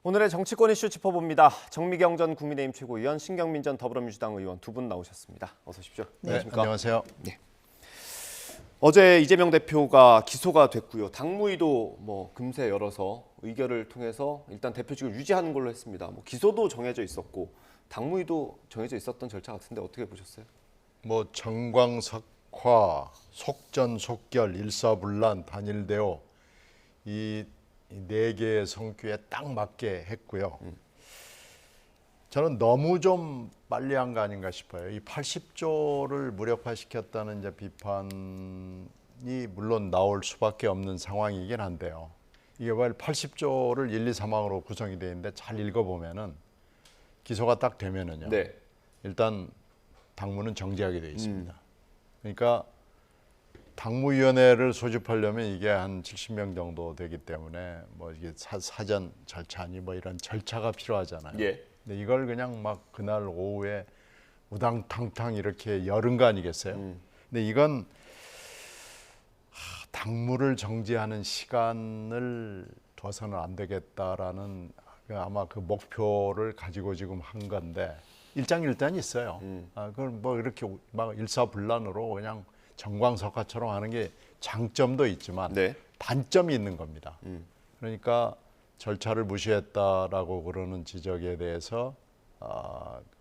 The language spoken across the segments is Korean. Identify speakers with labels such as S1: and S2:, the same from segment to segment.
S1: 오늘의 정치권 이슈 짚어봅니다. 정미경 전 국민의힘 최고위원, 신경민 전 더불어민주당 의원 두 분 나오셨습니다. 어서 오십시오.
S2: 네, 안녕하세요.
S1: 네. 어제 이재명 대표가 기소가 됐고요. 당무위도 금세 열어서 의결을 통해서 일단 대표직을 유지하는 걸로 했습니다. 기소도 정해져 있었고 당무위도 정해져 있었던 절차 같은데 어떻게 보셨어요?
S2: 정광석화, 속전속결, 일사불란, 단일대오 이 네 개의 성격에 딱 맞게 했고요. 저는 너무 좀 빨리 한 거 아닌가 싶어요. 이 80조를 무력화시켰다는 이제 비판이 물론 나올 수밖에 없는 상황이긴 한데요. 이게 왜 80조를 1, 2, 3항으로 구성이 되어 있는데 잘 읽어보면은 기소가 딱 되면은요.
S1: 네.
S2: 일단 당무는 정지하게 되어 있습니다. 그러니까 당무위원회를 소집하려면 이게 한 70명 정도 되기 때문에 이게 사전 절차니 이런 절차가 필요하잖아요.
S1: 예.
S2: 근데 이걸 그냥 막 그날 오후에 우당탕탕 이렇게 열은 거 아니겠어요? 근데 이건 당무를 정지하는 시간을 둬서는 안 되겠다라는 아마 그 목표를 가지고 지금 한 건데 일장일단이 있어요. 그걸 이렇게 막 일사불란으로 그냥 정광석화처럼 하는 게 장점도 있지만
S1: 네.
S2: 단점이 있는 겁니다. 그러니까 절차를 무시했다라고 그러는 지적에 대해서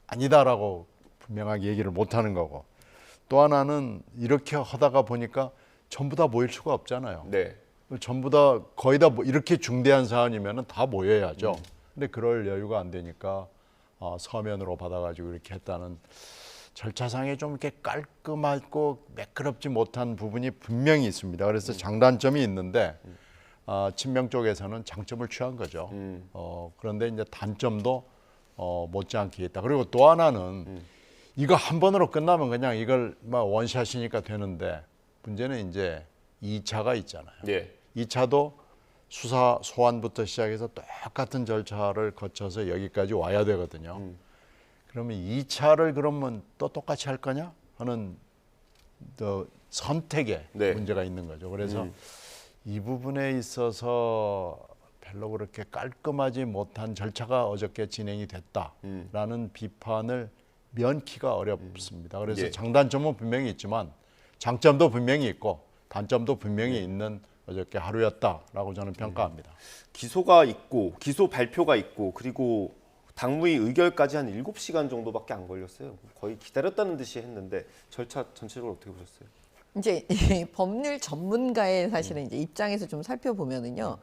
S2: 아니다라고 분명하게 얘기를 못하는 거고, 또 하나는 이렇게 하다가 보니까 전부 다 모일 수가 없잖아요.
S1: 네.
S2: 전부 다 거의 다 이렇게 중대한 사안이면 다 모여야죠. 근데 그럴 여유가 안 되니까 서면으로 받아가지고 이렇게 했다는 절차상에 좀 이렇게 깔끔하고 매끄럽지 못한 부분이 분명히 있습니다. 그래서 장단점이 있는데 친명 쪽에서는 장점을 취한 거죠. 그런데 이제 단점도 못지않게 있다. 그리고 또 하나는 이거 한 번으로 끝나면 그냥 이걸 원샷이니까 되는데 문제는 이제 2차가 있잖아요.
S1: 예.
S2: 2차도 수사 소환부터 시작해서 똑같은 절차를 거쳐서 여기까지 와야 되거든요. 그러면 2차를 그러면 또 똑같이 할 거냐 하는 선택에
S1: 네.
S2: 문제가 있는 거죠. 그래서 이 부분에 있어서 별로 그렇게 깔끔하지 못한 절차가 어저께 진행이 됐다라는 비판을 면키가 어렵습니다. 그래서
S1: 예.
S2: 장단점은 분명히 있지만 장점도 분명히 있고 단점도 분명히 있는 어저께 하루였다라고 저는 평가합니다.
S1: 기소가 있고 기소 발표가 있고 그리고 당무위 의결까지 한 7시간 정도밖에 안 걸렸어요. 거의 기다렸다는 듯이 했는데 절차 전체적으로 어떻게 보셨어요?
S3: 이제 이 법률 전문가의 사실은 이제 입장에서 좀 살펴보면은요,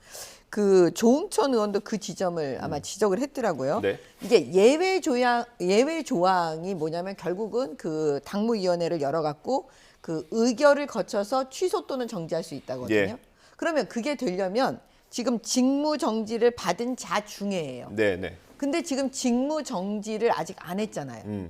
S3: 그 조응천 의원도 그 지점을 아마 지적을 했더라고요.
S1: 네.
S3: 이게 예외 조항이 뭐냐면 결국은 그 당무위원회를 열어갖고 그 의결을 거쳐서 취소 또는 정지할 수 있다거든요.
S1: 예.
S3: 그러면 그게 되려면 지금 직무 정지를 받은 자 중에예요.
S1: 네.
S3: 근데 지금 직무 정지를 아직 안 했잖아요.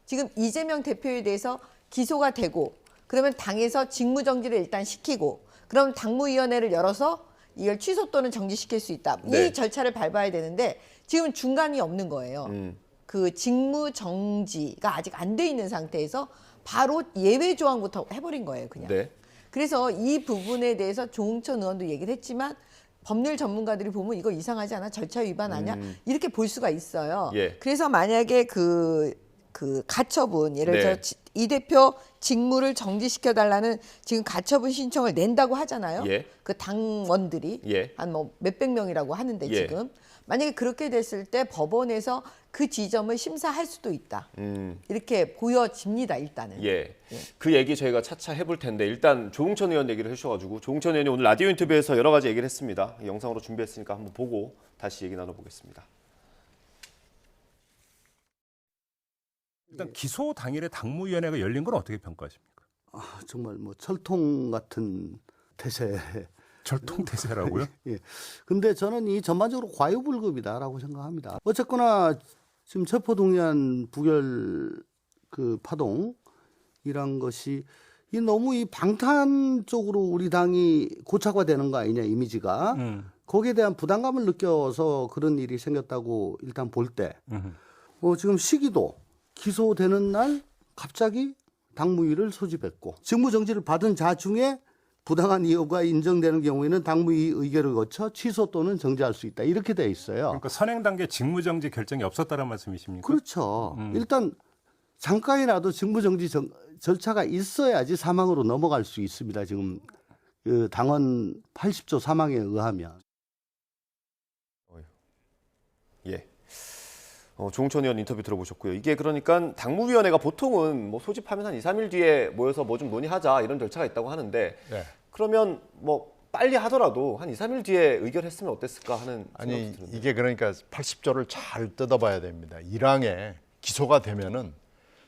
S3: 지금 이재명 대표에 대해서 기소가 되고 그러면 당에서 직무 정지를 일단 시키고 그럼 당무위원회를 열어서 이걸 취소 또는 정지시킬 수 있다.
S1: 네.
S3: 이 절차를 밟아야 되는데 지금 중간이 없는 거예요. 그 직무 정지가 아직 안 돼 있는 상태에서 바로 예외 조항부터 해버린 거예요, 그냥.
S1: 네.
S3: 그래서 이 부분에 대해서 조응천 의원도 얘기를 했지만 법률 전문가들이 보면 이거 이상하지 않아? 절차 위반 아니야? 이렇게 볼 수가 있어요.
S1: 예.
S3: 그래서 만약에 그 가처분, 예를 들어
S1: 네.
S3: 이 대표 직무를 정지시켜 달라는 지금 가처분 신청을 낸다고 하잖아요.
S1: 예.
S3: 그 당원들이
S1: 예.
S3: 한 몇백 명이라고 하는데
S1: 예.
S3: 지금 만약에 그렇게 됐을 때 법원에서 그 지점을 심사할 수도 있다. 이렇게 보여집니다, 일단은.
S1: 예. 그 얘기 저희가 차차 해볼 텐데 일단 조응천 의원 얘기를 해주셔가지고 조응천 의원이 오늘 라디오 인터뷰에서 여러 가지 얘기를 했습니다. 영상으로 준비했으니까 한번 보고 다시 얘기 나눠보겠습니다.
S4: 일단 기소 당일에 당무위원회가 열린 건 어떻게 평가하십니까?
S5: 정말 철통 같은 태세.
S4: 절통태세라고요?
S5: 예. 근데 저는 이 전반적으로 과유불급이다라고 생각합니다. 어쨌거나 지금 체포동의안 부결 그 파동이란 것이 이 너무 이 방탄 쪽으로 우리 당이 고착화되는 거 아니냐, 이미지가. 거기에 대한 부담감을 느껴서 그런 일이 생겼다고 일단 볼 때, 지금 시기도 기소되는 날 갑자기 당무위를 소집했고 직무정지를 받은 자 중에 부당한 이유가 인정되는 경우에는 당무위 의결을 거쳐 취소 또는 정지할 수 있다. 이렇게 돼 있어요.
S4: 그러니까 선행 단계 직무정지 결정이 없었다는 말씀이십니까?
S5: 그렇죠. 일단 잠깐이라도 직무정지 절차가 있어야지 사망으로 넘어갈 수 있습니다. 지금 그 당원 80조 사망에 의하면.
S1: 예. 조홍천 의원 인터뷰 들어보셨고요. 이게 그러니까 당무위원회가 보통은 뭐 소집하면 한 2, 3일 뒤에 모여서 뭐 좀 논의하자 이런 절차가 있다고 하는데
S2: 네.
S1: 그러면 뭐 빨리 하더라도 한 2, 3일 뒤에 의결했으면 어땠을까 하는
S2: 아니
S1: 생각도 드는데.
S2: 이게 그러니까 80조를 잘 뜯어봐야 됩니다. 1항에 기소가 되면은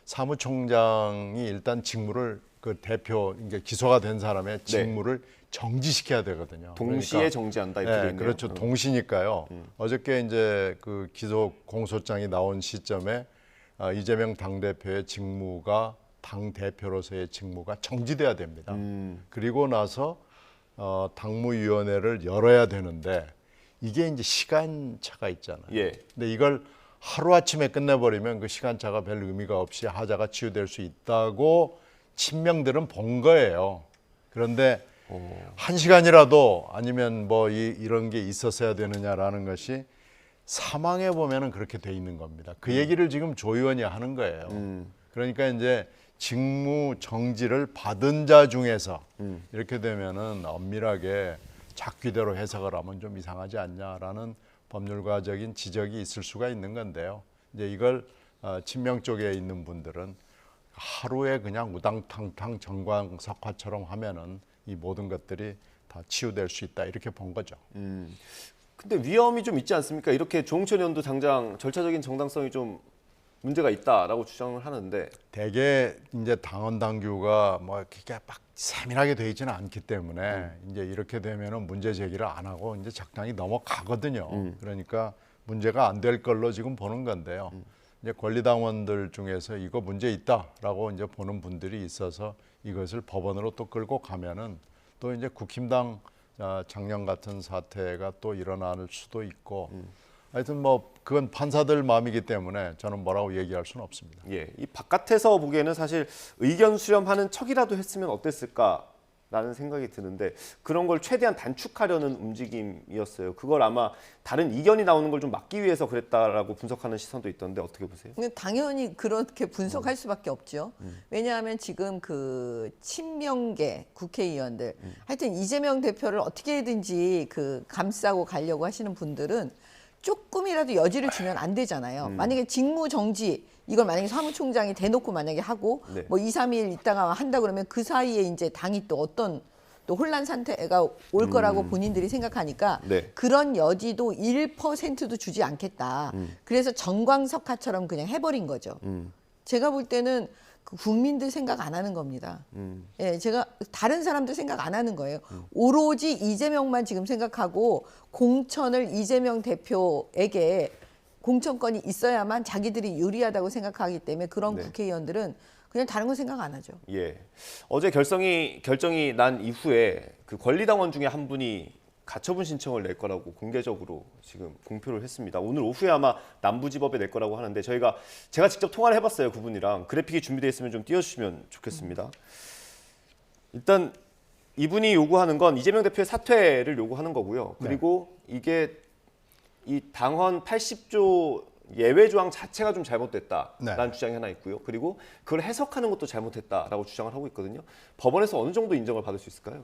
S2: 사무총장이 일단 직무를 그 대표 이제 기소가 된 사람의 직무를 정지시켜야 되거든요.
S1: 동시에
S2: 그러니까,
S1: 정지한다 이렇게 돼
S2: 네,
S1: 있네요.
S2: 그렇죠. 동시니까요. 어저께 이제 그 기소 공소장이 나온 시점에 이재명 당대표의 직무가 당 대표로서의 직무가 정지돼야 됩니다. 그리고 나서 당무위원회를 열어야 되는데 이게 이제 시간차가 있잖아요.
S1: 예.
S2: 근데 이걸 하루아침에 끝내버리면 그 시간차가 별 의미가 없이 하자가 치유될 수 있다고 친명들은 본 거예요. 그런데 한 시간이라도 아니면 뭐 이런 게 있었어야 되느냐라는 것이 사망에 보면은 그렇게 돼 있는 겁니다. 그 얘기를 지금 조 의원이 하는 거예요. 그러니까 이제 직무 정지를 받은 자 중에서 이렇게 되면은 엄밀하게 작귀대로 해석을 하면 좀 이상하지 않냐라는 법률가적인 지적이 있을 수가 있는 건데요. 이제 이걸 친명 쪽에 있는 분들은 하루에 그냥 우당탕탕 정광석화처럼 하면은 이 모든 것들이 다 치유될 수 있다 이렇게 본 거죠.
S1: 근데 위험이 좀 있지 않습니까? 이렇게 조홍천 의원도 당장 절차적인 정당성이 좀 문제가 있다라고 주장을 하는데
S2: 대개 이제 당원 당규가 뭐 이렇게 막 세밀하게 돼 있지는 않기 때문에 이제 이렇게 되면은 문제 제기를 안 하고 이제 적당히 넘어가거든요. 그러니까 문제가 안 될 걸로 지금 보는 건데요. 이제 권리당원들 중에서 이거 문제 있다라고 이제 보는 분들이 있어서 이것을 법원으로 또 끌고 가면은 또 이제 국힘당 작년 같은 사태가 또 일어날 수도 있고 하여튼 뭐 그건 판사들 마음이기 때문에 저는 뭐라고 얘기할 수는 없습니다.
S1: 예, 이 바깥에서 보기에는 사실 의견 수렴하는 척이라도 했으면 어땠을까라는 생각이 드는데 그런 걸 최대한 단축하려는 움직임이었어요. 그걸 아마 다른 이견이 나오는 걸 좀 막기 위해서 그랬다라고 분석하는 시선도 있던데 어떻게 보세요?
S3: 당연히 그렇게 분석할 수밖에 없죠. 왜냐하면 지금 그 친명계 국회의원들, 하여튼 이재명 대표를 어떻게든지 그 감싸고 가려고 하시는 분들은 조금이라도 여지를 주면 안 되잖아요. 만약에 직무 정지 이걸 만약에 사무총장이 대놓고 만약에 하고
S1: 네.
S3: 뭐 2, 3일 있다가 한다 그러면 그 사이에 이제 당이 또 어떤 또 혼란 상태가 올 거라고 본인들이 생각하니까
S1: 네.
S3: 그런 여지도 1%도 주지 않겠다. 그래서 정광석화처럼 그냥 해버린 거죠. 제가 볼 때는 그 국민들 생각 안 하는 겁니다. 예, 제가 다른 사람들 생각 안 하는 거예요. 오로지 이재명만 지금 생각하고 공천을 이재명 대표에게 공천권이 있어야만 자기들이 유리하다고 생각하기 때문에 그런
S1: 네.
S3: 국회의원들은 그냥 다른 거 생각 안 하죠.
S1: 예, 어제 결정이 난 이후에 그 권리당원 중에 한 분이 가처분 신청을 낼 거라고 공개적으로 지금 공표를 했습니다. 오늘 오후에 아마 남부지법에 낼 거라고 하는데 제가 직접 통화를 해봤어요. 그분이랑 그래픽이 준비되어 있으면 좀 띄워주시면 좋겠습니다. 일단 이분이 요구하는 건 이재명 대표의 사퇴를 요구하는 거고요. 그리고 이게 이 당헌 80조 예외 조항 자체가 좀 잘못됐다라는 주장이 하나 있고요. 그리고 그걸 해석하는 것도 잘못했다라고 주장을 하고 있거든요. 법원에서 어느 정도 인정을 받을 수 있을까요?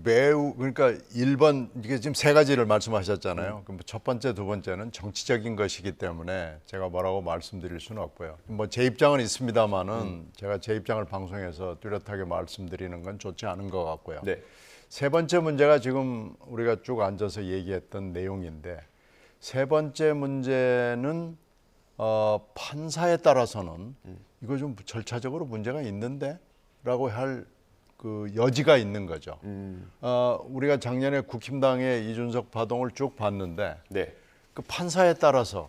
S2: 매우 그러니까 1번 이게 지금 세 가지를 말씀하셨잖아요. 그럼 첫 번째, 두 번째는 정치적인 것이기 때문에 제가 뭐라고 말씀드릴 수는 없고요. 뭐 제 입장은 있습니다만은 제가 제 입장을 방송에서 뚜렷하게 말씀드리는 건 좋지 않은 것 같고요.
S1: 네.
S2: 세 번째 문제가 지금 우리가 쭉 앉아서 얘기했던 내용인데 세 번째 문제는 판사에 따라서는 이거 좀 절차적으로 문제가 있는데라고 할 그 여지가 있는 거죠. 우리가 작년에 국힘당의 이준석 파동을 쭉 봤는데
S1: 네.
S2: 그 판사에 따라서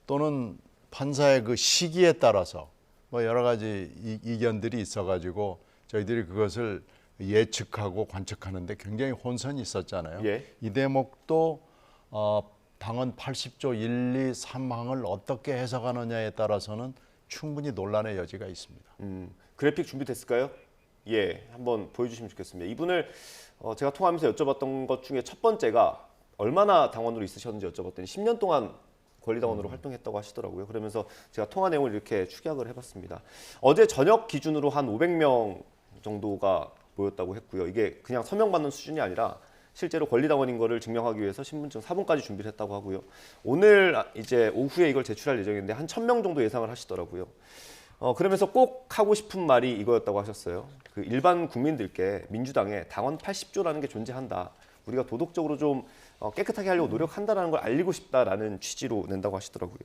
S2: 또는 판사의 그 시기에 따라서 뭐 여러 가지 이견들이 있어가지고 저희들이 그것을 예측하고 관측하는데 굉장히 혼선이 있었잖아요.
S1: 예.
S2: 이 대목도 당헌 80조 1, 2, 3항을 어떻게 해석하느냐에 따라서는 충분히 논란의 여지가 있습니다.
S1: 그래픽 준비됐을까요? 한번 보여주시면 좋겠습니다. 이분을 제가 통화하면서 여쭤봤던 것 중에 첫 번째가 얼마나 당원으로 있으셨는지 여쭤봤더니 10년 동안 권리당원으로 활동했다고 하시더라고요. 그러면서 제가 통화 내용을 이렇게 축약을 해봤습니다. 어제 저녁 기준으로 한 500명 정도가 모였다고 했고요. 이게 그냥 서명받는 수준이 아니라 실제로 권리당원인 거를 증명하기 위해서 신분증 사본까지 준비를 했다고 하고요. 오늘 이제 오후에 이걸 제출할 예정인데 한 1000명 정도 예상을 하시더라고요. 그러면서 꼭 하고 싶은 말이 이거였다고 하셨어요. 그 일반 국민들께 민주당에 당원 80조라는 게 존재한다. 우리가 도덕적으로 좀 깨끗하게 하려고 노력한다는 걸 알리고 싶다라는 취지로 낸다고 하시더라고요.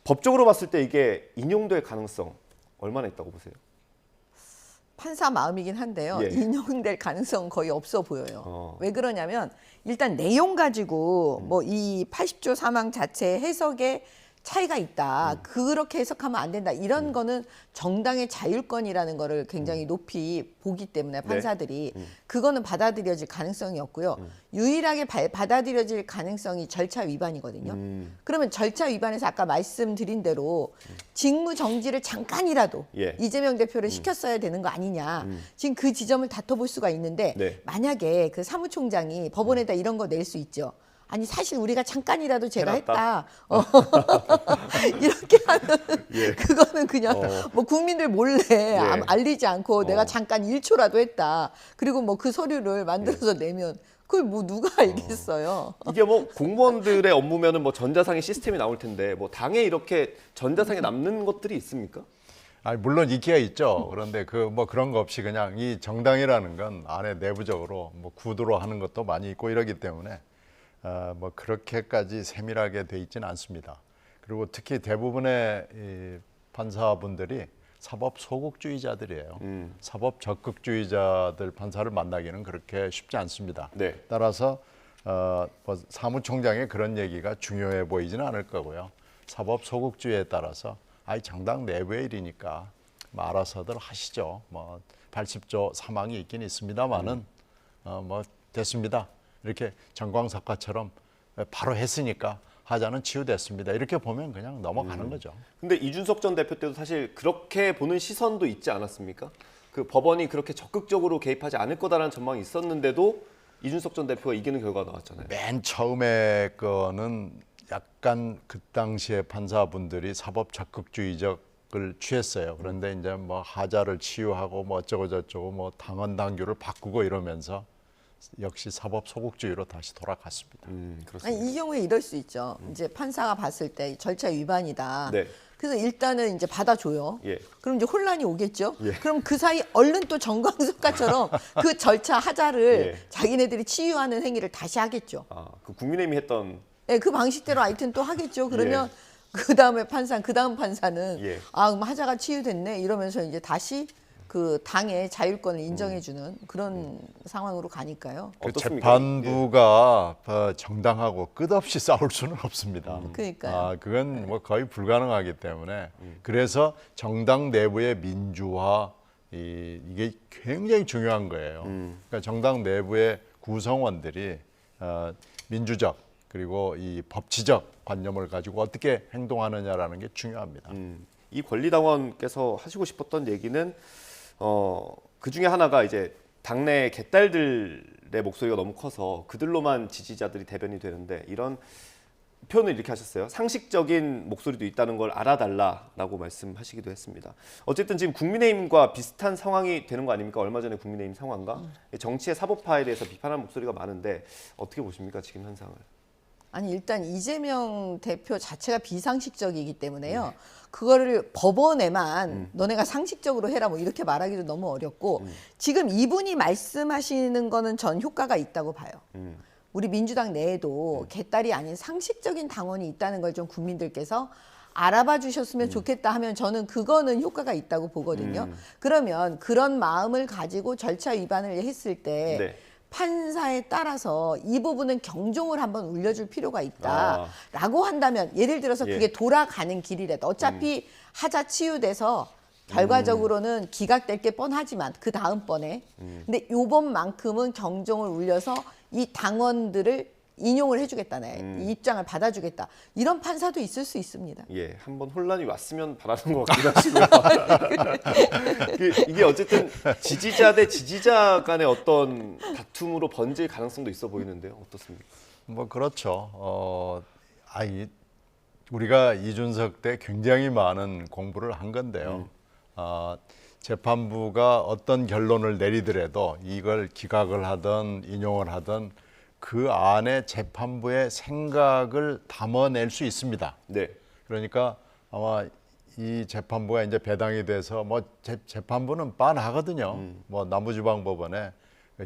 S1: 법적으로 봤을 때 이게 인용될 가능성 얼마나 있다고 보세요?
S3: 판사 마음이긴 한데요.
S1: 예.
S3: 인용될 가능성 거의 없어 보여요. 왜 그러냐면 일단 내용 가지고 뭐 이 80조 사망 자체 해석에 차이가 있다. 그렇게 해석하면 안 된다. 이런 거는 정당의 자율권이라는 거를 굉장히 높이 보기 때문에 판사들이 그거는 받아들여질 가능성이 없고요. 유일하게 받아들여질 가능성이 절차 위반이거든요. 그러면 절차 위반에서 아까 말씀드린 대로 직무 정지를 잠깐이라도
S1: 예.
S3: 이재명 대표를 시켰어야 되는 거 아니냐. 지금 그 지점을 다퉈볼 수가 있는데
S1: 네.
S3: 만약에 그 사무총장이 법원에다 이런 거 낼 수 있죠. 아니 사실 우리가 잠깐이라도 제가
S1: 해놨다?
S3: 했다. 이렇게 하면
S1: 예.
S3: 그거는 그냥 뭐 국민들 몰래 알리지 않고 내가 잠깐 1초라도 했다. 그리고 뭐 그 서류를 만들어서 내면 그걸 뭐 누가 알겠어요.
S1: 이게 뭐 공무원들의 업무면은 뭐 전자상의 시스템이 나올 텐데 뭐 당에 이렇게 전자상에 남는 것들이 있습니까?
S2: 아니, 물론 있기가 있죠. 그런데 그 뭐 그런 거 없이 그냥 이 정당이라는 건 안에 내부적으로 뭐 구도로 하는 것도 많이 있고 이러기 때문에 뭐 그렇게까지 세밀하게 돼 있지는 않습니다. 그리고 특히 대부분의 이 판사분들이 사법 소극주의자들이에요. 사법 적극주의자들 판사를 만나기는 그렇게 쉽지 않습니다.
S1: 네.
S2: 따라서 뭐 사무총장의 그런 얘기가 중요해 보이지는 않을 거고요. 사법 소극주의에 따라서 정당 내부의 일이니까 뭐 알아서들 하시죠. 뭐 80조 사망이 있긴 있습니다만은 뭐 됐습니다. 이렇게 정광석화처럼 바로 했으니까 하자는 치유됐습니다. 이렇게 보면 그냥 넘어가는 거죠.
S1: 근데 이준석 전 대표 때도 사실 그렇게 보는 시선도 있지 않았습니까? 그 법원이 그렇게 적극적으로 개입하지 않을 거다라는 전망이 있었는데도 이준석 전 대표가 이기는 결과가 나왔잖아요.
S2: 맨 처음에 거는 약간 그 당시에 판사분들이 사법 적극주의적을 취했어요. 그런데 이제 뭐 하자를 치유하고 뭐 어쩌고 저쩌고 뭐 당원 당규를 바꾸고 이러면서 역시 사법 소극주의로 다시 돌아갔습니다.
S1: 그렇습니다.
S3: 아니, 이 경우에 이럴 수 있죠. 이제 판사가 봤을 때 절차 위반이다.
S1: 네.
S3: 그래서 일단은 이제 받아줘요.
S1: 예.
S3: 그럼 이제 혼란이 오겠죠.
S1: 예.
S3: 그럼 그 사이 얼른 또 정광석과처럼 그 절차 하자를
S1: 예.
S3: 자기네들이 치유하는 행위를 다시 하겠죠.
S1: 그 국민의힘이 했던
S3: 네, 그 방식대로 하여튼 또 하겠죠. 그러면 그 다음 판사는
S1: 예.
S3: 그럼 하자가 치유됐네 이러면서 이제 다시 그 당의 자율권을 인정해주는 그런 상황으로 가니까요.
S2: 그
S1: 어떻습니까?
S2: 재판부가 정당하고 끝없이 싸울 수는 없습니다.
S3: 그러니까요.
S2: 그건 뭐 거의 불가능하기 때문에 그래서 정당 내부의 민주화 이게 굉장히 중요한 거예요. 그러니까 정당 내부의 구성원들이 민주적 그리고 이 법치적 관념을 가지고 어떻게 행동하느냐라는 게 중요합니다.
S1: 이 권리당원께서 하시고 싶었던 얘기는 그 중에 하나가 이제 당내 개딸들의 목소리가 너무 커서 그들로만 지지자들이 대변이 되는데 이런 표현을 이렇게 하셨어요. 상식적인 목소리도 있다는 걸 알아달라라고 말씀하시기도 했습니다. 어쨌든 지금 국민의힘과 비슷한 상황이 되는 거 아닙니까? 얼마 전에 국민의힘 상황과 정치의 사법화에 대해서 비판하는 목소리가 많은데 어떻게 보십니까? 지금 현상을.
S3: 아니 일단 이재명 대표 자체가 비상식적이기 때문에요. 그거를 법원에만 너네가 상식적으로 해라 뭐 이렇게 말하기도 너무 어렵고 지금 이분이 말씀하시는 거는 전 효과가 있다고 봐요. 우리 민주당 내에도 개딸이 아닌 상식적인 당원이 있다는 걸 좀 국민들께서 알아봐 주셨으면 좋겠다 하면 저는 그거는 효과가 있다고 보거든요. 그러면 그런 마음을 가지고 절차 위반을 했을 때
S1: 네.
S3: 판사에 따라서 이 부분은 경종을 한번 울려줄 필요가 있다라고 한다면 예를 들어서 그게 돌아가는 길이라도 어차피 하자 치유돼서 결과적으로는 기각될 게 뻔하지만 그 다음번에 근데 요번만큼은 경종을 울려서 이 당원들을 인용을 해주겠다네. 이 입장을 받아주겠다. 이런 판사도 있을 수 있습니다.
S1: 예, 한번 혼란이 왔으면 바라는 것 같긴 하시고요. 이게 어쨌든 지지자 대 지지자 간의 어떤 다툼으로 번질 가능성도 있어 보이는데요. 어떻습니까?
S2: 뭐 그렇죠. 우리가 이준석 때 굉장히 많은 공부를 한 건데요. 재판부가 어떤 결론을 내리더라도 이걸 기각을 하든 인용을 하든 그 안에 재판부의 생각을 담아낼 수 있습니다.
S1: 네.
S2: 그러니까 아마 이 재판부가 이제 배당이 돼서 뭐 재판부는 빤하거든요. 뭐 남부지방법원에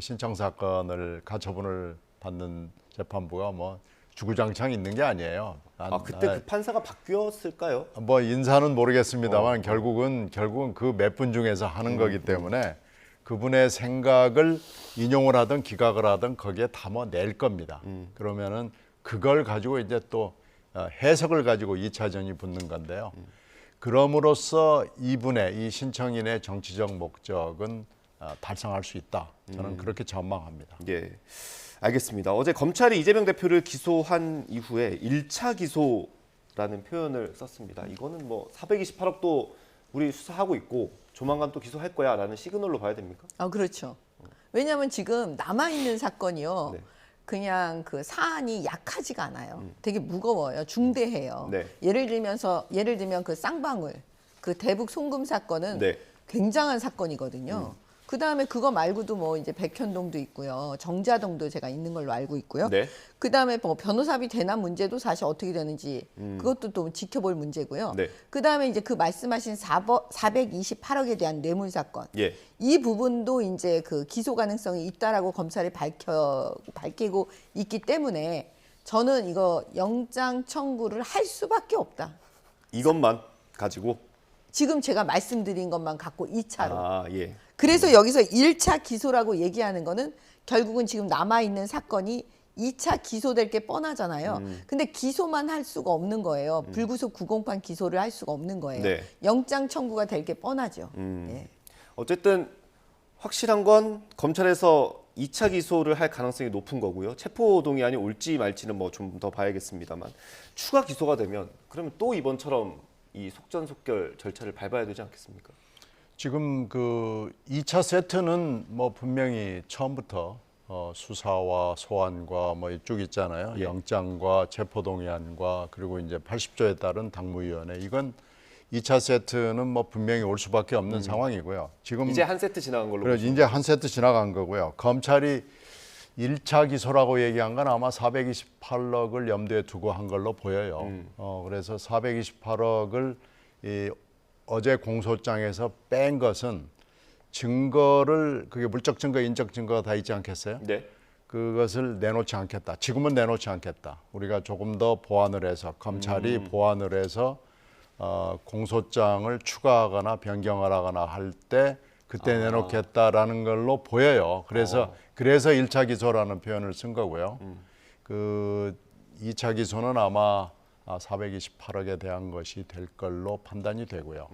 S2: 신청 사건을 가처분을 받는 재판부가 뭐 주구장창 있는 게 아니에요.
S1: 그때 그 판사가 바뀌었을까요?
S2: 뭐 인사는 모르겠습니다만 결국은 그 몇 분 중에서 하는 거기 때문에 그분의 생각을 인용을 하든 기각을 하든 거기에 담아낼 겁니다. 그러면은 그걸 가지고 이제 또 해석을 가지고 2차전이 붙는 건데요. 그럼으로써 이분의 이 신청인의 정치적 목적은 달성할 수 있다. 저는 그렇게 전망합니다.
S1: 예. 알겠습니다. 어제 검찰이 이재명 대표를 기소한 이후에 1차 기소라는 표현을 썼습니다. 이거는 뭐 428억도 우리 수사하고 있고 조만간 또 기소할 거야라는 시그널로 봐야 됩니까?
S3: 그렇죠. 왜냐하면 지금 남아있는 사건이요.
S1: 네.
S3: 그냥 그 사안이 약하지가 않아요. 되게 무거워요. 중대해요.
S1: 네.
S3: 예를 들면 그 쌍방울, 그 대북 송금 사건은
S1: 네.
S3: 굉장한 사건이거든요. 그 다음에 그거 말고도 뭐 이제 백현동도 있고요. 정자동도 제가 있는 걸로 알고 있고요.
S1: 네.
S3: 그 다음에 뭐 변호사비 대납 문제도 사실 어떻게 되는지 그것도 또 지켜볼 문제고요.
S1: 네.
S3: 그 다음에 이제 그 말씀하신 428억에 대한 뇌물 사건.
S1: 예.
S3: 이 부분도 이제 그 기소 가능성이 있다라고 검찰이 밝히고 있기 때문에 저는 이거 영장 청구를 할 수밖에 없다.
S1: 이것만 가지고
S3: 지금 제가 말씀드린 것만 갖고 2차로.
S1: 예.
S3: 그래서 여기서 1차 기소라고 얘기하는 거는 결국은 지금 남아있는 사건이 2차 기소될 게 뻔하잖아요. 근데 기소만 할 수가 없는 거예요. 불구속 구공판 기소를 할 수가 없는 거예요.
S1: 네.
S3: 영장 청구가 될 게 뻔하죠. 예.
S1: 어쨌든 확실한 건 검찰에서 2차 기소를 할 가능성이 높은 거고요. 체포 동의안이 올지 말지는 뭐 좀 더 봐야겠습니다만 추가 기소가 되면 그러면 또 이번처럼 이 속전속결 절차를 밟아야 되지 않겠습니까?
S2: 지금 그 2차 세트는 뭐 분명히 처음부터 수사와 소환과 뭐 이쪽 있잖아요.
S1: 예.
S2: 영장과 체포동의안과 그리고 이제 80조에 따른 당무위원회 이건 2차 세트는 뭐 분명히 올 수밖에 없는 상황이고요. 지금
S1: 이제 한 세트 지나간 걸로
S2: 그래
S1: 보시면
S2: 이제 한 세트 지나간 거고요. 검찰이 1차 기소라고 얘기한 건 아마 428억을 염두에 두고 한 걸로 보여요. 그래서 428억을 어제 공소장에서 뺀 것은 증거를 그게 물적 증거, 인적 증거가 다 있지 않겠어요?
S1: 네.
S2: 그것을 내놓지 않겠다. 지금은 내놓지 않겠다. 우리가 조금 더 보완을 해서 검찰이 보완을 해서 공소장을 추가하거나 변경을 하거나 할 때 그때 내놓겠다라는 걸로 보여요. 그래서 1차 기소라는 표현을 쓴 거고요. 그 2차 기소는 아마 428억에 대한 것이 될 걸로 판단이 되고요.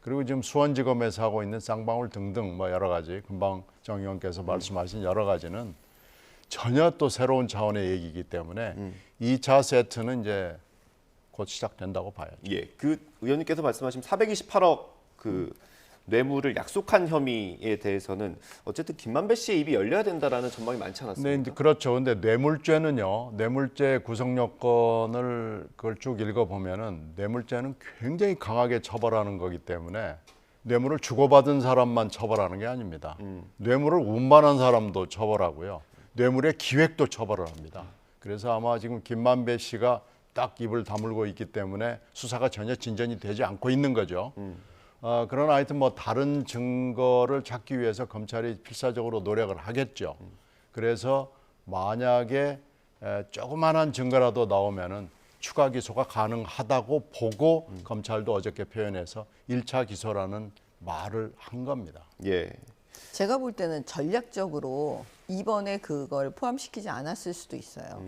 S2: 그리고 지금 수원지검에서 하고 있는 쌍방울 등등 뭐 여러 가지 금방 정 의원께서 말씀하신 여러 가지는 전혀 또 새로운 차원의 얘기이기 때문에 2차 세트는 이제 곧 시작된다고 봐야죠.
S1: 예. 그 의원님께서 말씀하신 428억 그 뇌물을 약속한 혐의에 대해서는 어쨌든 김만배 씨의 입이 열려야 된다라는 전망이 많지 않았습니까?
S2: 네, 그렇죠. 근데 뇌물죄는요, 뇌물죄 구성 요건을 그걸 쭉 읽어보면은 뇌물죄는 굉장히 강하게 처벌하는 거기 때문에 뇌물을 주고받은 사람만 처벌하는 게 아닙니다. 뇌물을 운반한 사람도 처벌하고요. 뇌물의 기획도 처벌을 합니다. 그래서 아마 지금 김만배 씨가 딱 입을 다물고 있기 때문에 수사가 전혀 진전이 되지 않고 있는 거죠. 그러나 하여튼 뭐 다른 증거를 찾기 위해서 검찰이 필사적으로 노력을 하겠죠. 그래서 만약에 조그만한 증거라도 나오면은 추가 기소가 가능하다고 보고 검찰도 어저께 표현해서 1차 기소라는 말을 한 겁니다.
S1: 예.
S3: 제가 볼 때는 전략적으로 이번에 그걸 포함시키지 않았을 수도 있어요.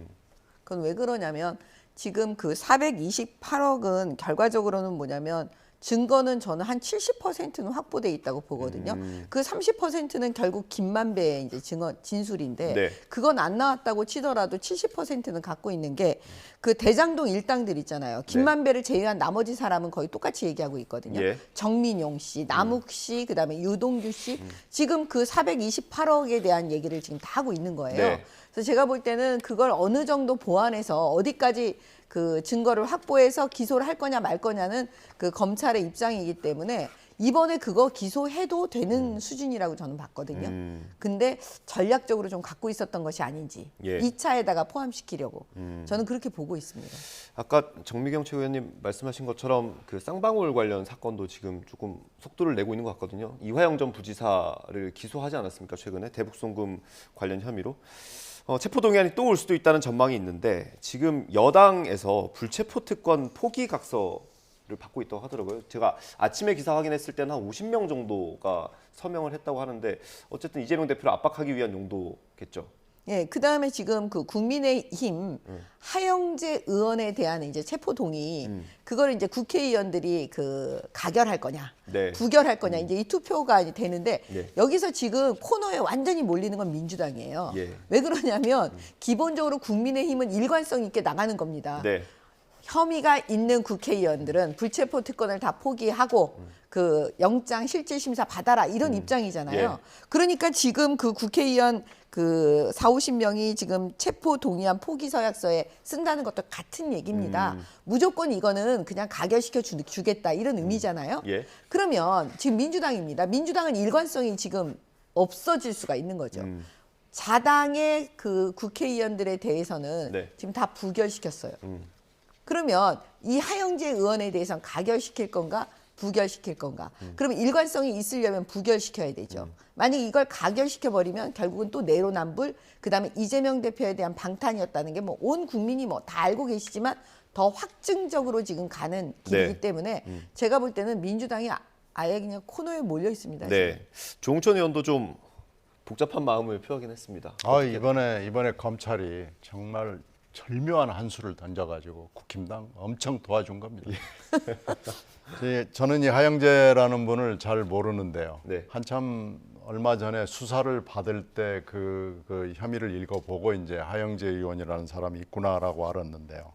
S3: 그건 왜 그러냐면 지금 그 428억은 결과적으로는 뭐냐면 증거는 저는 한 70%는 확보돼 있다고 보거든요. 그 30%는 결국 김만배의 이제 증언 진술인데
S1: 네.
S3: 그건 안 나왔다고 치더라도 70%는 갖고 있는 게 그 대장동 일당들 있잖아요. 김만배를 제외한 나머지 사람은 거의 똑같이 얘기하고 있거든요.
S1: 예.
S3: 정민용 씨, 남욱 씨, 그다음에 유동규 씨 지금 그 428억에 대한 얘기를 지금 다 하고 있는 거예요.
S1: 네.
S3: 그래서 제가 볼 때는 그걸 어느 정도 보완해서 어디까지 그 증거를 확보해서 기소를 할 거냐 말 거냐는 그 검찰의 입장이기 때문에 이번에 그거 기소해도 되는 수준이라고 저는 봤거든요. 근데 전략적으로 좀 갖고 있었던 것이 아닌지
S1: 예.
S3: 2차에다가 포함시키려고 저는 그렇게 보고 있습니다.
S1: 아까 정미경 최고위원님 말씀하신 것처럼 그 쌍방울 관련 사건도 지금 조금 속도를 내고 있는 것 같거든요. 이화영 전 부지사를 기소하지 않았습니까? 최근에 대북송금 관련 혐의로. 체포동의안이 또 올 수도 있다는 전망이 있는데 지금 여당에서 불체포 특권 포기 각서를 받고 있다고 하더라고요. 제가 아침에 기사 확인했을 때는 한 50명 정도가 서명을 했다고 하는데 어쨌든 이재명 대표를 압박하기 위한 용도겠죠.
S3: 예, 그 다음에 지금 그 국민의힘 하영재 의원에 대한 이제 체포 동의, 그걸 이제 국회의원들이 그 가결할 거냐,
S1: 네.
S3: 부결할 거냐, 이제 이 투표가 이제 되는데
S1: 네.
S3: 여기서 지금 코너에 완전히 몰리는 건 민주당이에요.
S1: 예.
S3: 왜 그러냐면 기본적으로 국민의힘은 일관성 있게 나가는 겁니다.
S1: 네.
S3: 혐의가 있는 국회의원들은 불체포 특권을 다 포기하고 그 영장 실질 심사 받아라 이런 입장이잖아요.
S1: 예.
S3: 그러니까 지금 그 국회의원 그 40~50명이 지금 체포 동의안 포기 서약서에 쓴다는 것도 같은 얘기입니다. 무조건 이거는 그냥 가결시켜 주겠다 이런 의미잖아요.
S1: 예.
S3: 그러면 지금 민주당입니다. 민주당은 일관성이 지금 없어질 수가 있는 거죠. 자당의 그 국회의원들에 대해서는
S1: 네.
S3: 지금 다 부결시켰어요. 그러면 이 하영재 의원에 대해서는 가결시킬 건가 부결시킬 건가? 그러면 일관성이 있으려면 부결시켜야 되죠. 만약 이걸 가결시켜버리면 결국은 또 내로남불, 그다음에 이재명 대표에 대한 방탄이었다는 게 뭐 온 국민이 뭐 다 알고 계시지만 더 확증적으로 지금 가는 길이기
S1: 네.
S3: 때문에 제가 볼 때는 민주당이 아예 그냥 코너에 몰려 있습니다. 지금.
S1: 네. 조홍천 의원도 좀 복잡한 마음을 표하긴 했습니다.
S2: 이번에 검찰이 정말 절묘한 한 수를 던져가지고 국힘당 엄청 도와준 겁니다. 저는 이 하영재라는 분을 잘 모르는데요.
S1: 네.
S2: 한참 얼마 전에 수사를 받을 때 그 혐의를 읽어보고 이제 하영재 의원이라는 사람이 있구나라고 알았는데요.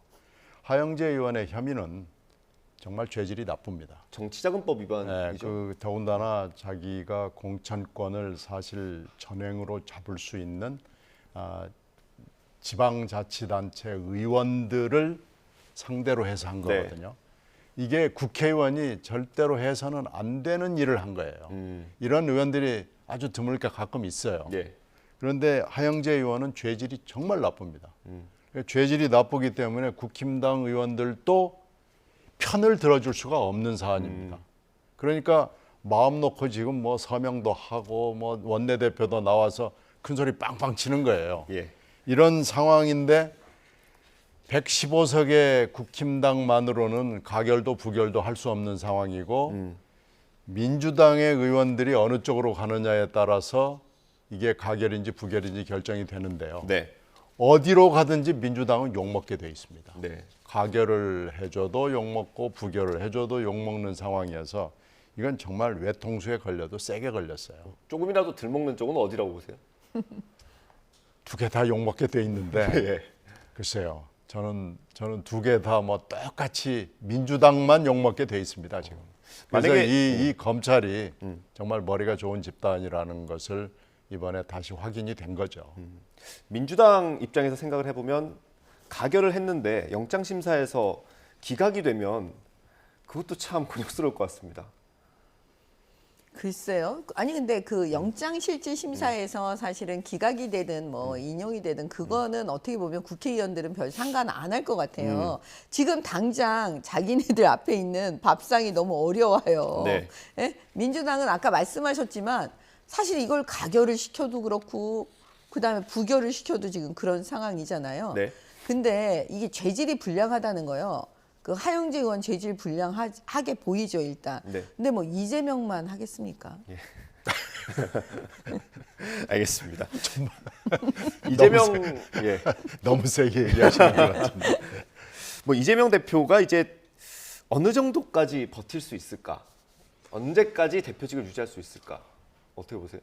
S2: 하영재 의원의 혐의는 정말 죄질이 나쁩니다.
S1: 정치자금법
S2: 네,
S1: 위반이죠.
S2: 더군다나 자기가 공천권을 사실 전횡으로 잡을 수 있는 지방자치단체 의원들을 상대로 해서 한
S1: 네.
S2: 거거든요. 이게 국회의원이 절대로 해서는 안 되는 일을 한 거예요. 이런 의원들이 아주 드물게 가끔 있어요.
S1: 예.
S2: 그런데 하영재 의원은 죄질이 정말 나쁩니다. 죄질이 나쁘기 때문에 국힘당 의원들도 편을 들어줄 수가 없는 사안입니다. 그러니까 마음 놓고 지금 뭐 서명도 하고 뭐 원내대표도 나와서 큰 소리 빵빵 치는 거예요.
S1: 예.
S2: 이런 상황인데 115석의 국힘당만으로는 가결도 부결도 할 수 없는 상황이고 민주당의 의원들이 어느 쪽으로 가느냐에 따라서 이게 가결인지 부결인지 결정이 되는데요.
S1: 네.
S2: 어디로 가든지 민주당은 욕먹게 돼 있습니다.
S1: 네.
S2: 가결을 해줘도 욕먹고 부결을 해줘도 욕먹는 상황이어서 이건 정말 외통수에 걸려도 세게 걸렸어요.
S1: 조금이라도 덜 먹는 쪽은 어디라고 보세요?
S2: 두 개 다 욕먹게 돼 있는데
S1: 예.
S2: 글쎄요. 저는 두 개 다 뭐 똑같이 민주당만 욕먹게 돼 있습니다 지금. 그래서
S1: 만약에-
S2: 이 검찰이 정말 머리가 좋은 집단이라는 것을 이번에 다시 확인이 된 거죠.
S1: 민주당 입장에서 생각을 해보면 가결을 했는데 영장 심사에서 기각이 되면 그것도 참 곤욕스러울 것 같습니다.
S3: 글쎄요. 아니 근데 그 영장 실질 심사에서 사실은 기각이 되든 뭐 인용이 되든 그거는 어떻게 보면 국회의원들은 별 상관 안 할 것 같아요. 지금 당장 자기네들 앞에 있는 밥상이 너무 어려워요.
S1: 네.
S3: 예? 민주당은 아까 말씀하셨지만 사실 이걸 가결을 시켜도 그렇고 그다음에 부결을 시켜도 지금 그런 상황이잖아요.
S1: 네.
S3: 근데 이게 죄질이 불량하다는 거요. 그 하영재 의원 죄질 불량하게 보이죠 일단.
S1: 네.
S3: 근데 뭐 이재명만 하겠습니까?
S1: 알겠습니다. 이재명 예.
S2: 너무 세게 얘기하시는 것 같은데.
S1: 뭐 이재명 대표가 이제 어느 정도까지 버틸 수 있을까? 언제까지 대표직을 유지할 수 있을까? 어떻게 보세요?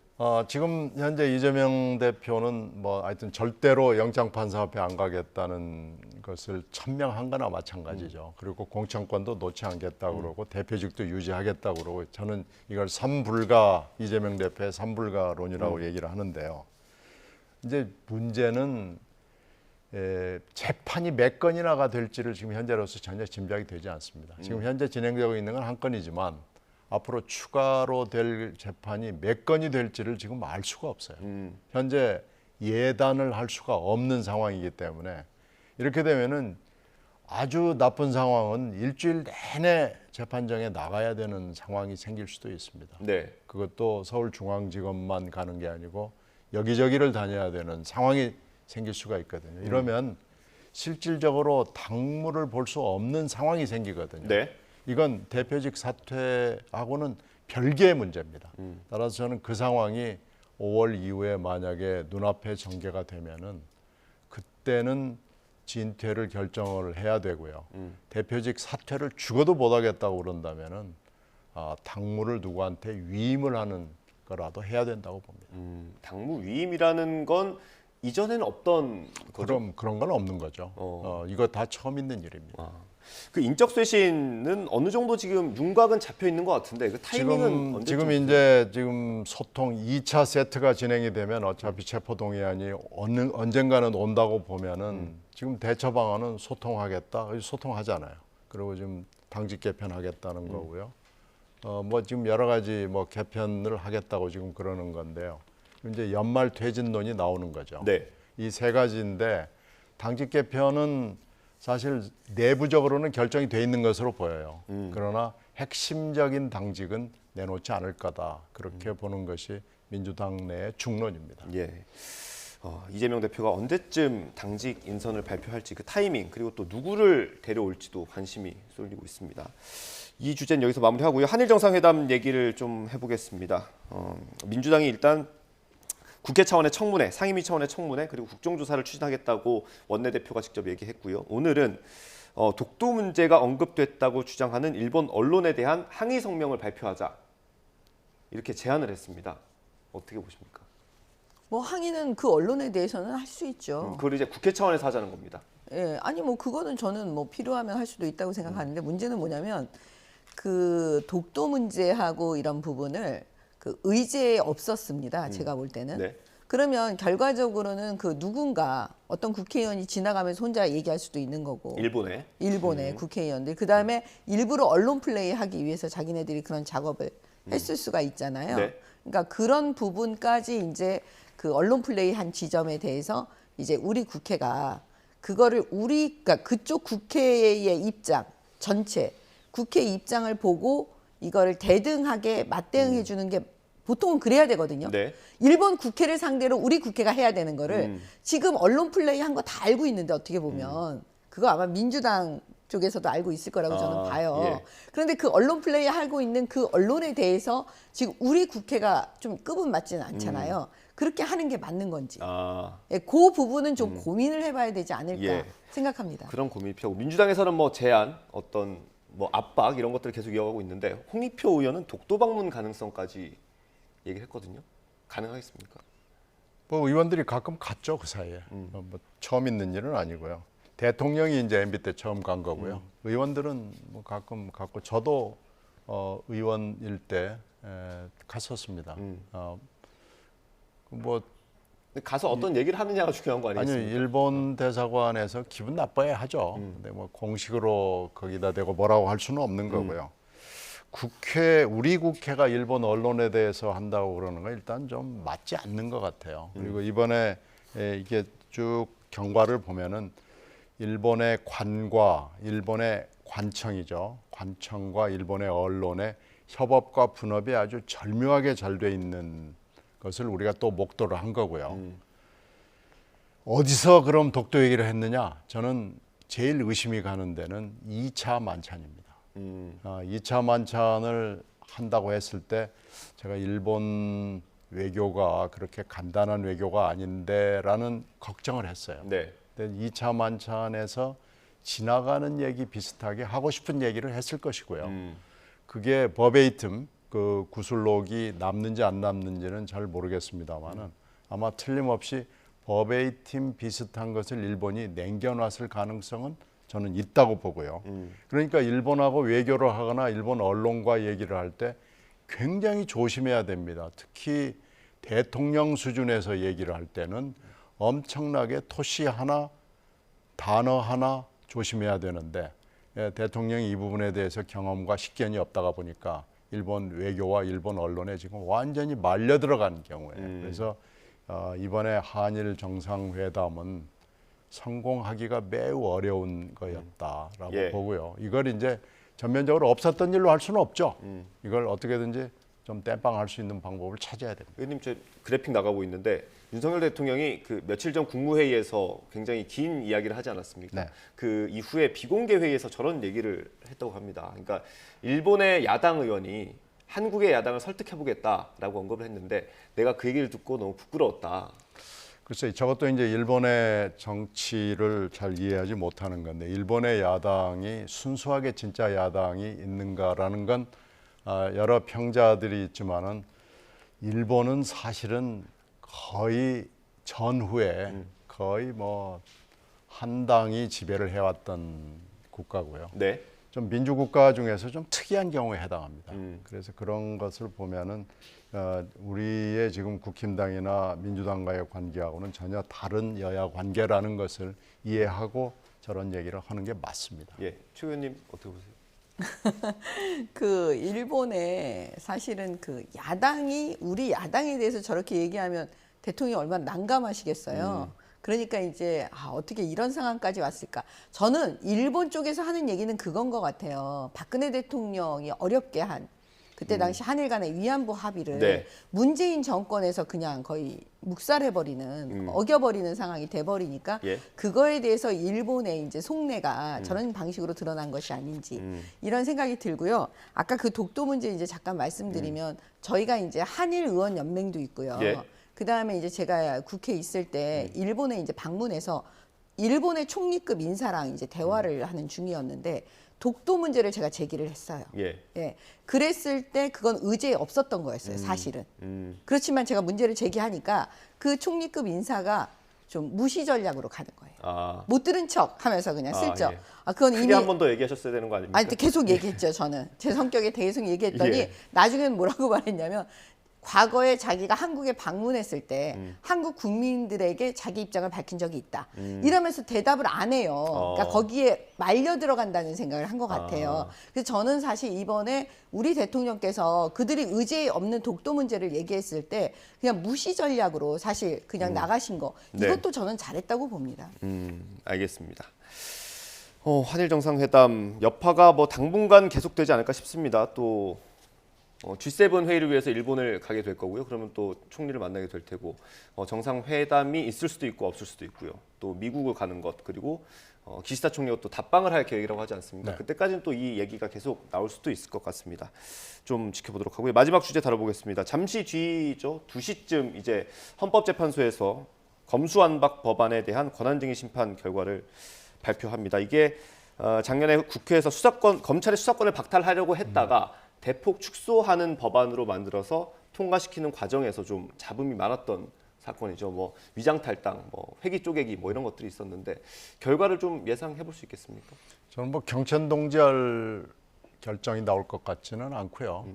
S2: 지금 현재 이재명 대표는 뭐 하여튼 절대로 영장판사 앞에 안 가겠다는 것을 천명한 거나 마찬가지죠. 그리고 공천권도 놓지 않겠다고 그러고 대표직도 유지하겠다고 그러고 저는 이걸 삼불가 이재명 대표의 삼불가론이라고 얘기를 하는데요. 이제 문제는 재판이 몇 건이나가 될지를 지금 현재로서 전혀 짐작이 되지 않습니다. 지금 현재 진행되고 있는 건 한 건이지만 앞으로 추가로 될 재판이 몇 건이 될지를 지금 알 수가 없어요. 현재 예단을 할 수가 없는 상황이기 때문에 이렇게 되면은 아주 나쁜 상황은 일주일 내내 재판정에 나가야 되는 상황이 생길 수도 있습니다.
S1: 네.
S2: 그것도 서울중앙지검만 가는 게 아니고 여기저기를 다녀야 되는 상황이 생길 수가 있거든요. 이러면 실질적으로 당무를 볼 수 없는 상황이 생기거든요.
S1: 네.
S2: 이건 대표직 사퇴하고는 별개의 문제입니다. 따라서 저는 그 상황이 5월 이후에 만약에 눈앞에 전개가 되면은 그때는 진퇴를 결정을 해야 되고요. 대표직 사퇴를 죽어도 못하겠다고 그런다면은 당무를 누구한테 위임을 하는 거라도 해야 된다고 봅니다.
S1: 당무 위임이라는 건 이전에는 없던 거죠?
S2: 그런 건 없는 거죠. 이거 다 처음 있는 일입니다.
S1: 그 인적 쇄신은 어느 정도 지금 윤곽은 잡혀 있는 것 같은데 그 타이밍은 언제쯤?
S2: 지금 소통 2차 세트가 진행이 되면 어차피 체포 동의안이 언젠가는 온다고 보면은 지금 대처 방안은 소통하겠다, 소통하잖아요. 그리고 지금 당직 개편하겠다는 거고요. 뭐 지금 여러 가지 뭐 개편을 하겠다고 지금 그러는 건데요. 이제 연말 퇴진론이 나오는 거죠.
S1: 네.
S2: 이 세 가지인데 당직 개편은 사실 내부적으로는 결정이 돼 있는 것으로 보여요. 그러나 핵심적인 당직은 내놓지 않을 거다. 그렇게 보는 것이 민주당 내의 중론입니다.
S1: 예. 이재명 대표가 언제쯤 당직 인선을 발표할지 그 타이밍 그리고 또 누구를 데려올지도 관심이 쏠리고 있습니다. 이 주제는 여기서 마무리하고요. 한일 정상회담 얘기를 좀 해보겠습니다. 민주당이 일단 국회 차원의 청문회, 상임위 차원의 청문회 그리고 국정조사를 추진하겠다고 원내대표가 직접 얘기했고요. 오늘은 독도 문제가 언급됐다고 주장하는 일본 언론에 대한 항의 성명을 발표하자 이렇게 제안을 했습니다. 어떻게 보십니까?
S3: 뭐 항의는 그 언론에 대해서는 할 수 있죠.
S1: 그걸 이제 국회 차원에서 하자는 겁니다.
S3: 예, 아니 뭐 그거는 저는 뭐 필요하면 할 수도 있다고 생각하는데 문제는 뭐냐면 그 독도 문제하고 이런 부분을 그 의제에 없었습니다. 제가 볼 때는.
S1: 네.
S3: 그러면 결과적으로는 그 누군가 어떤 국회의원이 지나가면서 혼자 얘기할 수도 있는 거고. 일본의 국회의원들. 그다음에 일부러 언론 플레이하기 위해서 자기네들이 그런 작업을 했을 수가 있잖아요.
S1: 네.
S3: 그러니까 그런 부분까지 이제 그 언론 플레이한 지점에 대해서 이제 우리 국회가 그거를 그러니까 그쪽 국회의 입장 전체 국회 입장을 보고 이거를 대등하게 맞대응해 주는 게 보통은 그래야 되거든요.
S1: 네.
S3: 일본 국회를 상대로 우리 국회가 해야 되는 거를 지금 언론 플레이 한 거 다 알고 있는데 어떻게 보면 그거 아마 민주당 쪽에서도 알고 있을 거라고 저는 봐요.
S1: 예.
S3: 그런데 그 언론 플레이 하고 있는 그 언론에 대해서 지금 우리 국회가 좀 급은 맞지는 않잖아요. 그렇게 하는 게 맞는 건지. 예, 그 부분은 좀 고민을 해봐야 되지 않을까
S1: 예.
S3: 생각합니다.
S1: 그런 고민이 필요하고 민주당에서는 뭐 제안, 어떤 뭐 압박 이런 것들을 계속 이어가고 있는데 홍익표 의원은 독도 방문 가능성까지 얘기를 했거든요. 가능하겠습니까?
S2: 뭐 의원들이 가끔 갔죠 그 사이에. 뭐 처음 있는 일은 아니고요. 대통령이 이제 MB 때 처음 간 거고요. 의원들은 뭐 가끔 갔고 저도 의원일 때 갔었습니다. 뭐
S1: 근데 가서 어떤 얘기를 하느냐가 중요한 거
S2: 아니요
S1: 아니겠습니까?
S2: 일본 대사관에서 기분 나빠야 하죠. 근데 뭐 공식으로 거기다 대고 뭐라고 할 수는 없는 거고요. 우리 국회가 일본 언론에 대해서 한다고 그러는 건 일단 좀 맞지 않는 것 같아요. 그리고 이번에 이게 쭉 경과를 보면은 일본의 관과 일본의 관청이죠. 관청과 일본의 언론의 협업과 분업이 아주 절묘하게 잘 돼 있는 것을 우리가 또 목도를 한 거고요. 어디서 그럼 독도 얘기를 했느냐? 저는 제일 의심이 가는 데는 2차 만찬입니다. 2차 만찬을 한다고 했을 때 제가 일본 외교가 그렇게 간단한 외교가 아닌데라는 걱정을 했어요.
S1: 네.
S2: 근데 2차 만찬에서 지나가는 얘기 비슷하게 하고 싶은 얘기를 했을 것이고요. 그게 버베이튼 그 구술록이 남는지 안 남는지는 잘 모르겠습니다만은 아마 틀림없이 버베이튼 비슷한 것을 일본이 남겨놨을 가능성은 저는 있다고 보고요. 그러니까 일본하고 외교를 하거나 일본 언론과 얘기를 할 때 굉장히 조심해야 됩니다. 특히 대통령 수준에서 얘기를 할 때는 엄청나게 토시 하나, 단어 하나 조심해야 되는데 대통령이 이 부분에 대해서 경험과 식견이 없다가 보니까 일본 외교와 일본 언론에 지금 완전히 말려 들어간 경우에 그래서 이번에 한일 정상회담은 성공하기가 매우 어려운 거였다라고
S1: 예.
S2: 보고요. 이걸 이제 전면적으로 없었던 일로 할 수는 없죠. 이걸 어떻게든지 좀 땜빵할 수 있는 방법을 찾아야 됩니다.
S1: 의원님, 저 그래픽 나가고 있는데 윤석열 대통령이 그 며칠 전 국무회의에서 굉장히 긴 이야기를 하지 않았습니까?
S2: 네.
S1: 그 이후에 비공개 회의에서 저런 얘기를 했다고 합니다. 그러니까 일본의 야당 의원이 한국의 야당을 설득해보겠다라고 언급을 했는데 내가 그 얘기를 듣고 너무 부끄러웠다.
S2: 글쎄 저것도 이제 일본의 정치를 잘 이해하지 못하는 건데 일본의 야당이 순수하게 진짜 야당이 있는가라는 건 여러 평자들이 있지만은 일본은 사실은 거의 전후에 거의 뭐 한 당이 지배를 해왔던 국가고요.
S1: 네.
S2: 좀 민주국가 중에서 좀 특이한 경우에 해당합니다. 그래서 그런 것을 보면은 우리의 지금 국힘당이나 민주당과의 관계하고는 전혀 다른 여야 관계라는 것을 이해하고 저런 얘기를 하는 게 맞습니다.
S1: 예. 최 의원님 어떻게 보세요?
S3: 그 일본에 사실은 그 야당이 우리 야당에 대해서 저렇게 얘기하면 대통령이 얼마나 난감하시겠어요. 그러니까 이제 어떻게 이런 상황까지 왔을까? 저는 일본 쪽에서 하는 얘기는 그건 것 같아요. 박근혜 대통령이 어렵게 한 그때 당시 한일 간의 위안부 합의를
S1: 네.
S3: 문재인 정권에서 그냥 거의 묵살해버리는 어겨버리는 상황이 돼버리니까
S1: 예.
S3: 그거에 대해서 일본의 이제 속내가 저런 방식으로 드러난 것이 아닌지 이런 생각이 들고요. 아까 그 독도 문제 이제 잠깐 말씀드리면 저희가 이제 한일 의원 연맹도 있고요.
S1: 예.
S3: 그 다음에 이제 제가 국회에 있을 때 일본에 이제 방문해서 일본의 총리급 인사랑 이제 대화를 하는 중이었는데 독도 문제를 제가 제기를 했어요.
S1: 예.
S3: 예. 그랬을 때 그건 의제에 없었던 거였어요, 사실은. 그렇지만 제가 문제를 제기하니까 그 총리급 인사가 좀 무시 전략으로 가는 거예요.
S1: 아.
S3: 못 들은 척 하면서 그냥 슬쩍.
S1: 예.
S3: 그건
S1: 크게
S3: 이미
S1: 한 번 더 얘기하셨어야 되는 거 아닙니까?
S3: 아니 계속 얘기했죠, 저는. 제 성격에 계속 얘기했더니
S1: 예.
S3: 나중에는 뭐라고 말했냐면 과거에 자기가 한국에 방문했을 때 한국 국민들에게 자기 입장을 밝힌 적이 있다. 이러면서 대답을 안 해요. 그러니까 거기에 말려 들어간다는 생각을 한 것 같아요. 그래서 저는 사실 이번에 우리 대통령께서 그들이 의제에 없는 독도 문제를 얘기했을 때 그냥 무시 전략으로 사실 그냥 나가신 거
S1: 네.
S3: 이것도 저는 잘했다고 봅니다.
S1: 알겠습니다. 한일 정상회담 여파가 뭐 당분간 계속되지 않을까 싶습니다. 또 G7 회의를 위해서 일본을 가게 될 거고요. 그러면 또 총리를 만나게 될 테고 정상회담이 있을 수도 있고 없을 수도 있고요. 또 미국을 가는 것 그리고 기시다 총리가 또 답방을 할 계획이라고 하지 않습니까?
S2: 네.
S1: 그때까지는 또 이 얘기가 계속 나올 수도 있을 것 같습니다. 좀 지켜보도록 하고요. 마지막 주제 다뤄보겠습니다. 잠시 뒤죠. 2시쯤 이제 헌법재판소에서 검수완박 법안에 대한 권한쟁의 심판 결과를 발표합니다. 이게 작년에 국회에서 검찰의 수사권을 박탈하려고 했다가 대폭 축소하는 법안으로 만들어서 통과시키는 과정에서 좀 잡음이 많았던 사건이죠. 뭐 위장 탈당, 뭐 회기 쪼개기, 뭐 이런 것들이 있었는데 결과를 좀 예상해 볼 수 있겠습니까?
S2: 저는 뭐 경천동지할 결정이 나올 것 같지는 않고요.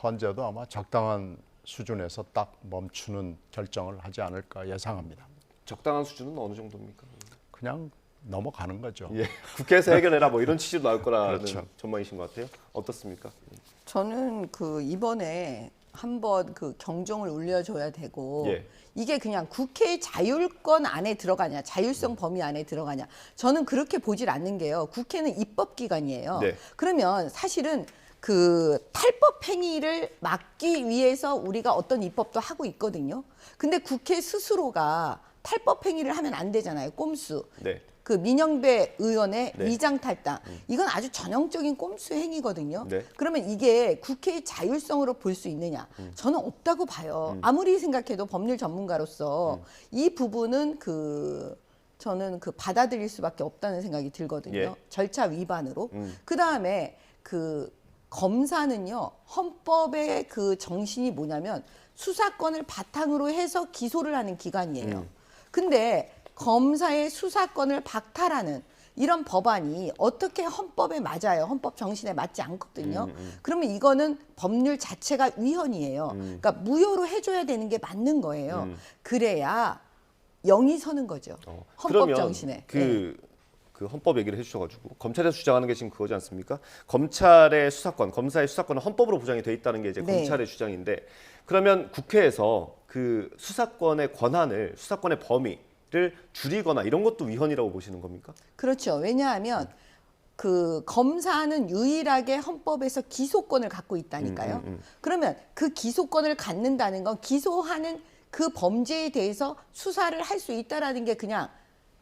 S2: 헌재도 아마 적당한 수준에서 딱 멈추는 결정을 하지 않을까 예상합니다.
S1: 적당한 수준은 어느 정도입니까?
S2: 그냥 넘어가는 거죠.
S1: 예, 국회에서 해결해라 뭐 이런 취지로 나올 거라는
S2: 그렇죠.
S1: 전망이신 것 같아요. 어떻습니까?
S3: 저는 그 이번에 한번 그 경종을 울려줘야 되고
S1: 예.
S3: 이게 그냥 국회 자율권 안에 들어가냐 자율성 범위 안에 들어가냐 저는 그렇게 보질 않는 게요. 국회는 입법기관이에요.
S1: 네.
S3: 그러면 사실은 그 탈법 행위를 막기 위해서 우리가 어떤 입법도 하고 있거든요. 근데 국회 스스로가 탈법 행위를 하면 안 되잖아요. 꼼수.
S1: 네.
S3: 그 민영배 의원의
S1: 네.
S3: 위장 탈당 이건 아주 전형적인 꼼수 행위거든요.
S1: 네.
S3: 그러면 이게 국회의 자율성으로 볼 수 있느냐? 저는 없다고 봐요. 아무리 생각해도 법률 전문가로서 이 부분은 그 저는 그 받아들일 수밖에 없다는 생각이 들거든요.
S1: 예.
S3: 절차 위반으로. 그다음에 그 검사는요. 헌법의 그 정신이 뭐냐면 수사권을 바탕으로 해서 기소를 하는 기관이에요. 근데 검사의 수사권을 박탈하는 이런 법안이 어떻게 헌법에 맞아요? 헌법 정신에 맞지 않거든요. 그러면 이거는 법률 자체가 위헌이에요. 그러니까 무효로 해줘야 되는 게 맞는 거예요. 그래야 영이 서는 거죠. 헌법
S1: 그러면
S3: 정신에.
S1: 그 헌법 얘기를 해주셔가지고 검찰에서 주장하는 게 지금 그거지 않습니까? 검찰의 수사권, 검사의 수사권은 헌법으로 보장이 돼 있다는 게 이제
S3: 네.
S1: 검찰의 주장인데 그러면 국회에서 그 수사권의 권한을 수사권의 범위를 줄이거나 이런 것도 위헌이라고 보시는 겁니까?
S3: 그렇죠. 왜냐하면 그 검사는 유일하게 헌법에서 기소권을 갖고 있다니까요. 그러면 그 기소권을 갖는다는 건 기소하는 그 범죄에 대해서 수사를 할 수 있다라는 게 그냥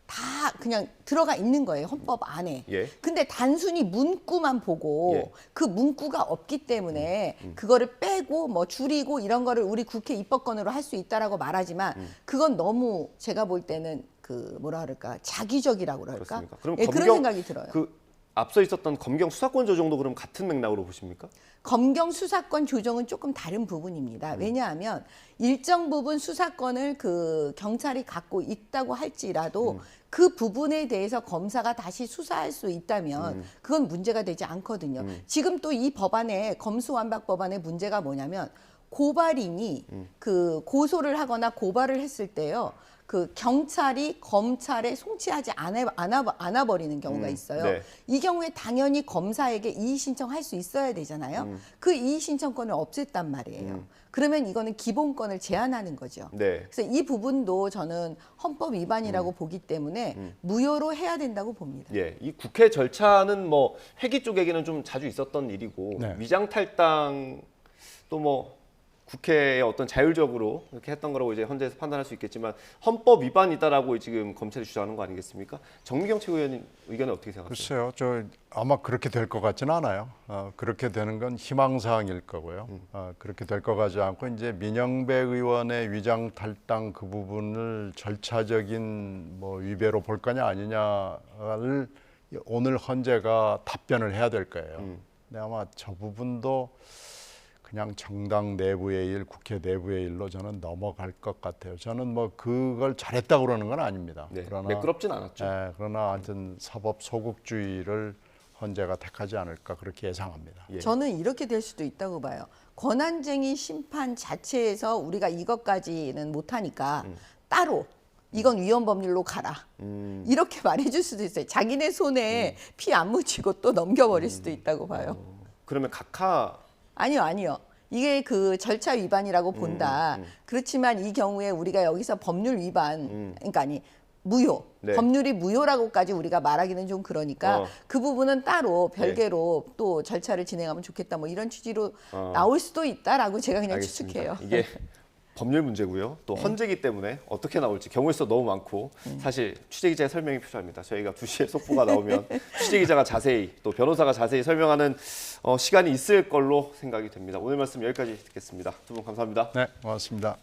S3: 다 그냥 들어가 있는 거예요. 헌법 안에.
S1: 예.
S3: 근데 단순히 문구만 보고
S1: 예.
S3: 그 문구가 없기 때문에 그거를 빼고 뭐 줄이고 이런 거를 우리 국회 입법권으로 할 수 있다라고 말하지만 그건 너무 제가 볼 때는 그 뭐라 그럴까 자기적이라고 그럴까?
S1: 그렇습니까? 그럼
S3: 예, 그런
S1: 검경-
S3: 생각이 들어요.
S1: 그 앞서 있었던 검경 수사권 조정도 그럼 같은 맥락으로 보십니까?
S3: 검경 수사권 조정은 조금 다른 부분입니다. 왜냐하면 일정 부분 수사권을 그 경찰이 갖고 있다고 할지라도 그 부분에 대해서 검사가 다시 수사할 수 있다면 그건 문제가 되지 않거든요. 지금 또 이 법안에 검수완박 법안의 문제가 뭐냐면 고발인이 그 고소를 하거나 고발을 했을 때요. 그 경찰이 검찰에 송치하지 않아 버리는 경우가 있어요.
S1: 네.
S3: 이 경우에 당연히 검사에게 이의 신청할 수 있어야 되잖아요. 그 이의 신청권을 없앴단 말이에요. 그러면 이거는 기본권을 제한하는 거죠.
S1: 네.
S3: 그래서 이 부분도 저는 헌법 위반이라고 보기 때문에 무효로 해야 된다고 봅니다.
S1: 예, 이 국회 절차는 뭐 회기 쪽에게는 좀 자주 있었던 일이고
S2: 네.
S1: 위장 탈당 또 뭐 국회에 어떤 자율적으로 이렇게 했던 거라고 이제 헌재에서 판단할 수 있겠지만 헌법 위반이다라고 지금 검찰이 주장하는 거 아니겠습니까? 정미경 최고위원님 의견은 어떻게 생각하세요?
S2: 글쎄요, 저 아마 그렇게 될 것 같지는 않아요. 그렇게 되는 건 희망사항일 거고요. 그렇게 될 것 같지 않고 이제 민영배 의원의 위장 탈당 그 부분을 절차적인 뭐 위배로 볼 거냐 아니냐를 오늘 헌재가 답변을 해야 될 거예요. 근데 아마 저 부분도 그냥 정당 내부의 일, 국회 내부의 일로 저는 넘어갈 것 같아요. 저는 뭐 그걸 잘했다고 그러는 건 아닙니다.
S1: 네,
S2: 그러나
S1: 매끄럽진 않았죠.
S2: 그러나 하여튼 사법 소극주의를 헌재가 택하지 않을까 그렇게 예상합니다.
S1: 예.
S3: 저는 이렇게 될 수도 있다고 봐요. 권한쟁의 심판 자체에서 우리가 이것까지는 못하니까 따로 이건 위헌법률로 가라. 이렇게 말해줄 수도 있어요. 자기네 손에 피 안 묻히고 또 넘겨버릴 수도 있다고 봐요.
S1: 그러면 각하
S3: 아니요. 이게 그 절차 위반이라고 본다. 그렇지만 이 경우에 우리가 여기서 법률 위반, 그러니까 아니 무효,
S1: 네.
S3: 법률이 무효라고까지 우리가 말하기는 좀 그러니까 그 부분은 따로 별개로 또 절차를 진행하면 좋겠다. 뭐 이런 취지로 나올 수도 있다라고 제가 그냥
S1: 알겠습니다.
S3: 추측해요.
S1: 이게 법률 문제고요. 또 헌재이기 때문에 어떻게 나올지 경우의 수도 너무 많고 사실 취재기자의 설명이 필요합니다. 저희가 2시에 속보가 나오면 취재기자가 자세히 또 변호사가 자세히 설명하는 시간이 있을 걸로 생각이 됩니다. 오늘 말씀 여기까지 듣겠습니다. 두 분 감사합니다.
S2: 네, 고맙습니다.